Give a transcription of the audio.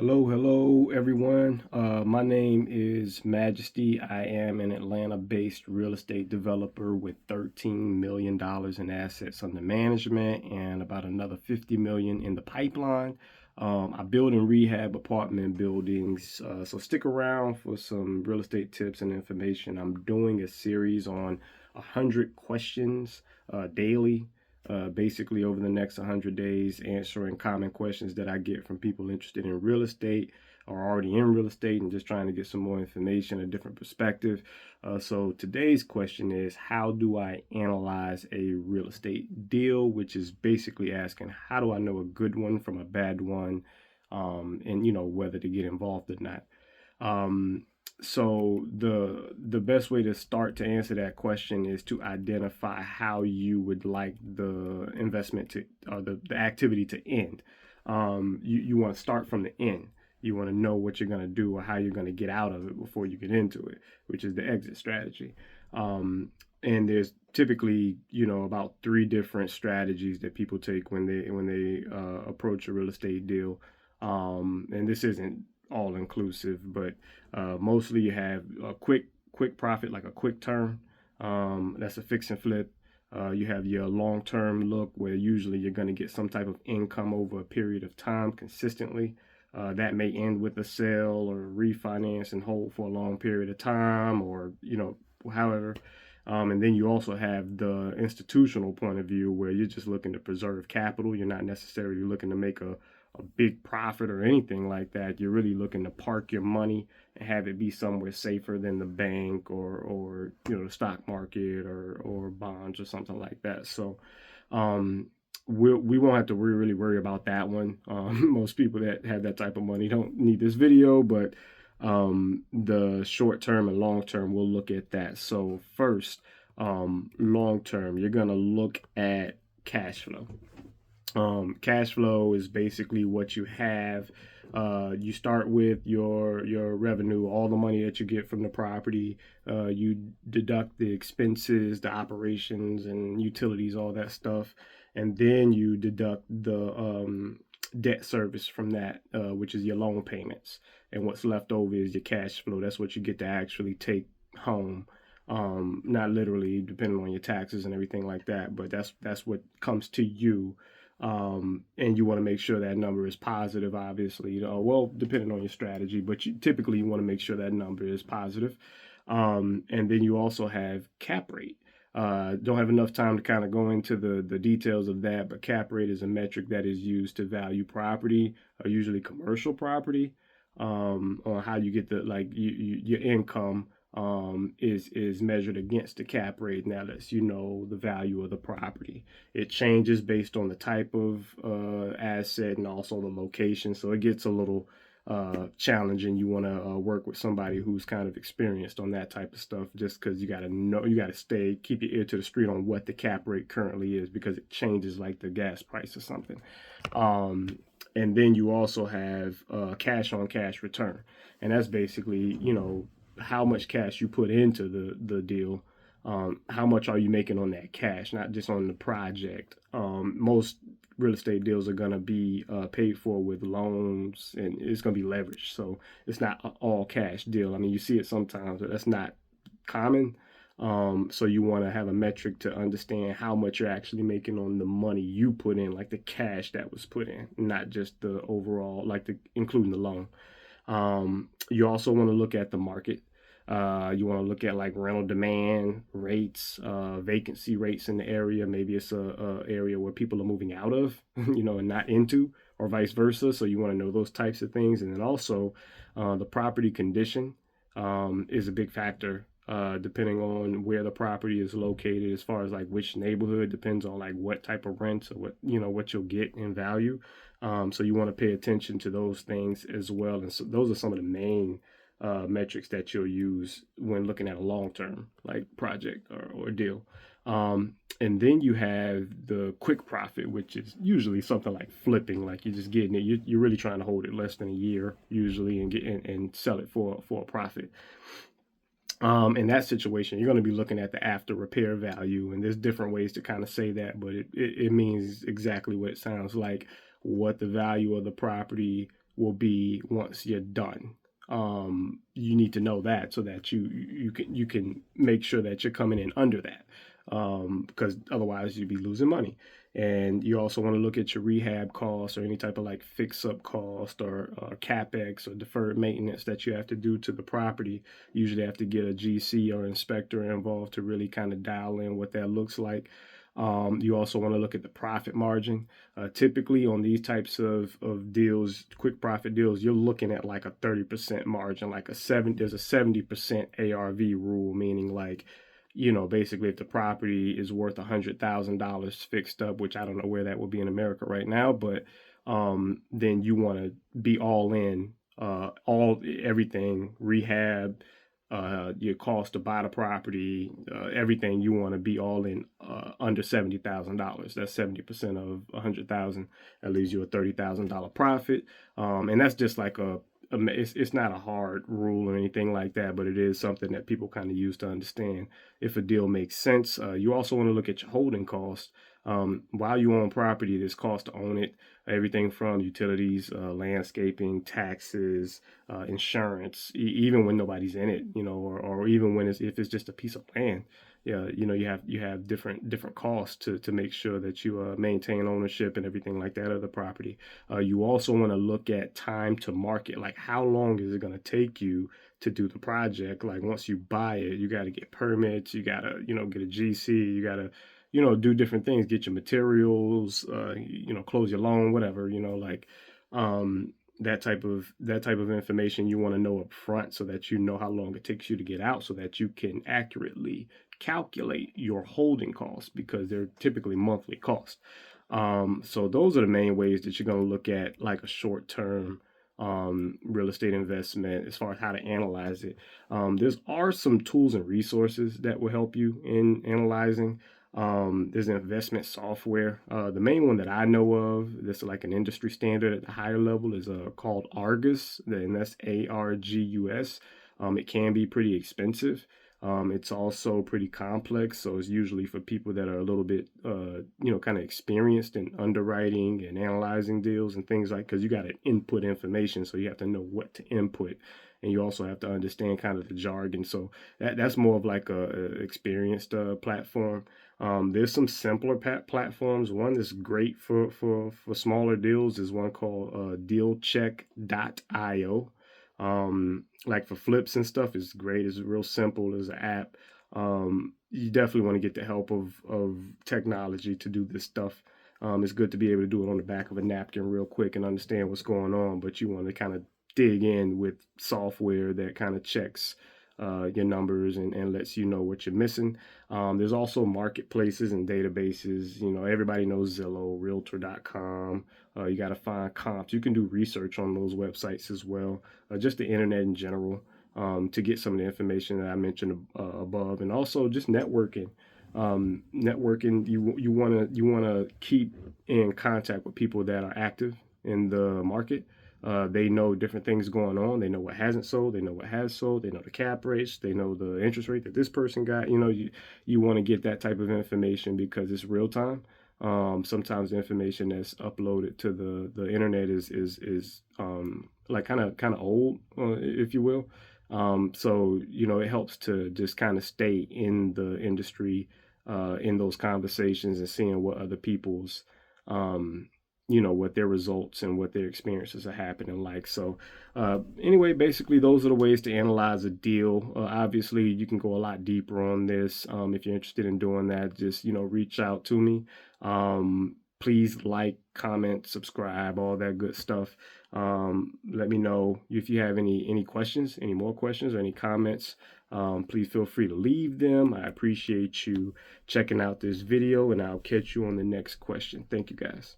Hello, everyone. My name is Majesty. I am an Atlanta-based real estate developer with $13 million in assets under management and about another $50 million in the pipeline. I build and rehab apartment buildings, so stick around for some real estate tips and information. I'm doing a series on 100 questions daily, basically over the next 100 days, answering common questions that I get from people interested in real estate or already in real estate and just trying to get some more information, a different perspective. So today's question is, how do I analyze a real estate deal? Which is basically asking, how do I know a good one from a bad one, and whether to get involved or not. So the best way to start to answer that question is to identify how you would like the investment to, or the activity to end. You want to start from the end. You want to know what you're going to do or how you're going to get out of it before you get into it, which is the exit strategy. And there's typically, about three different strategies that people take when they approach a real estate deal. And this isn't all inclusive, but mostly you have a quick profit, like a quick turn. That's a fix and flip. You have your long-term look, where usually you're going to get some type of income over a period of time consistently. That may end with a sale or refinance and hold for a long period of time, or however. And then you also have the institutional point of view, where you're just looking to preserve capital. You're not necessarily looking to make a big profit or anything like that. You're really looking to park your money and have it be somewhere safer than the bank or the stock market or bonds or something like that. So we won't have to really worry about that one. Most people that have that type of money don't need this video, but the short term and long term, we'll look at that. So first, long term, you're gonna look at cash flow. Cash flow is basically what you have. You start with your revenue, all the money that you get from the property. You deduct the expenses, the operations and utilities, all that stuff, and then you deduct the debt service from that, which is your loan payments. And what's left over is your cash flow. That's what you get to actually take home. Not literally, depending on your taxes and everything like that, but that's what comes to you. And you want to make sure that number is positive, obviously, well, depending on your strategy, but typically you want to make sure that number is positive. And then you also have cap rate. Don't have enough time to kind of go into the details of that, but cap rate is a metric that is used to value property, usually commercial property, on how you get your income is measured against the cap rate. Now lets the value of the property. It changes based on the type of asset and also the location, so it gets a little challenging. You want to work with somebody who's kind of experienced on that type of stuff, just because you got to keep your ear to the street on what the cap rate currently is, because it changes like the gas price or something. And then you also have cash on cash return, and that's basically how much cash you put into the deal. How much are you making on that cash, not just on the project. Most real estate deals are going to be paid for with loans, and it's going to be leveraged, so it's not an all cash deal. I mean, you see it sometimes, but that's not common. So you want to have a metric to understand how much you're actually making on the money you put in, like the cash that was put in, not just the overall, including the loan. You also want to look at the market. You want to look at like rental demand rates, vacancy rates in the area. Maybe it's a area where people are moving out of, and not into, or vice versa. So you want to know those types of things. And then also the property condition is a big factor. Depending on where the property is located, as far as like which neighborhood, depends on like what type of rents or what you'll get in value. So you want to pay attention to those things as well. And so those are some of the main metrics that you'll use when looking at a long-term like project or deal. And then you have the quick profit, which is usually something like flipping, like you're just getting it. You're really trying to hold it less than a year usually and sell it for a profit. In that situation, you're going to be looking at the after repair value, and there's different ways to kind of say that, but it means exactly what it sounds like. What the value of the property will be once you're done. You need to know that so that you can make sure that you're coming in under that, because otherwise you'd be losing money. And you also want to look at your rehab costs or any type of like fix up cost or capex or deferred maintenance that you have to do to the property. You usually have to get a GC or inspector involved to really kind of dial in what that looks like. You also want to look at the profit margin. Typically on these types of deals, quick profit deals, you're looking at like a 30% margin, like there's a 70% ARV rule, meaning like, basically if the property is worth $100,000 fixed up, which I don't know where that would be in America right now, but then you want to be all in, everything, rehab, your cost to buy the property, everything. You want to be all in under $70,000. That's 70% of 100,000. That leaves you a $30,000 profit, and that's just like it's not a hard rule or anything like that, but it is something that people kind of use to understand if a deal makes sense. You also want to look at your holding costs. While you own property, there's cost to own it. Everything from utilities, landscaping, taxes, insurance, even when nobody's in it, or even when if it's just a piece of land. Yeah, you have different costs to make sure that you maintain ownership and everything like that of the property. You also want to look at time to market, like how long is it going to take you to do the project? Like once you buy it, you got to get permits, you got to get a GC, you got to do different things, get your materials, close your loan, whatever, like that type of information you want to know up front so that you know how long it takes you to get out so that you can accurately calculate your holding costs because they're typically monthly costs. So those are the main ways that you're going to look at like a short-term real estate investment as far as how to analyze it. There's are some tools and resources that will help you in analyzing. There's an investment software. The main one that I know of, that's like an industry standard at the higher level, is called Argus, and that's ARGUS. It can be pretty expensive. It's also pretty complex, so it's usually for people that are a little bit, kind of experienced in underwriting and analyzing deals and things like. Because you got to input information, so you have to know what to input, and you also have to understand kind of the jargon. So that's more of like a experienced platform. There's some simpler platforms. One that's great for smaller deals is one called DealCheck.io. Like for flips and stuff, is great. It's real simple as an app. You definitely want to get the help of technology to do this stuff. It's good to be able to do it on the back of a napkin real quick and understand what's going on, but you want to kind of dig in with software that kind of checks your numbers and lets you know what you're missing. There's also marketplaces and databases. Everybody knows Zillow, Realtor.com. You got to find comps. You can do research on those websites as well, just the internet in general, to get some of the information that I mentioned above, and also just networking. Networking, you wanna keep in contact with people that are active in the market. They know different things going on. They know what hasn't sold. They know what has sold. They know the cap rates. They know the interest rate that this person got. You want to get that type of information because it's real time. Sometimes the information that's uploaded to the internet is like kind of old, if you will. So it helps to just kind of stay in the industry, in those conversations and seeing what other people's what their results and what their experiences are happening like. So anyway, basically those are the ways to analyze a deal. Obviously you can go a lot deeper on this. If you're interested in doing that, just reach out to me. Please like, comment, subscribe, all that good stuff. Let me know if you have any questions, any more questions or any comments. Please feel free to leave them. I appreciate you checking out this video, and I'll catch you on the next question. Thank you guys.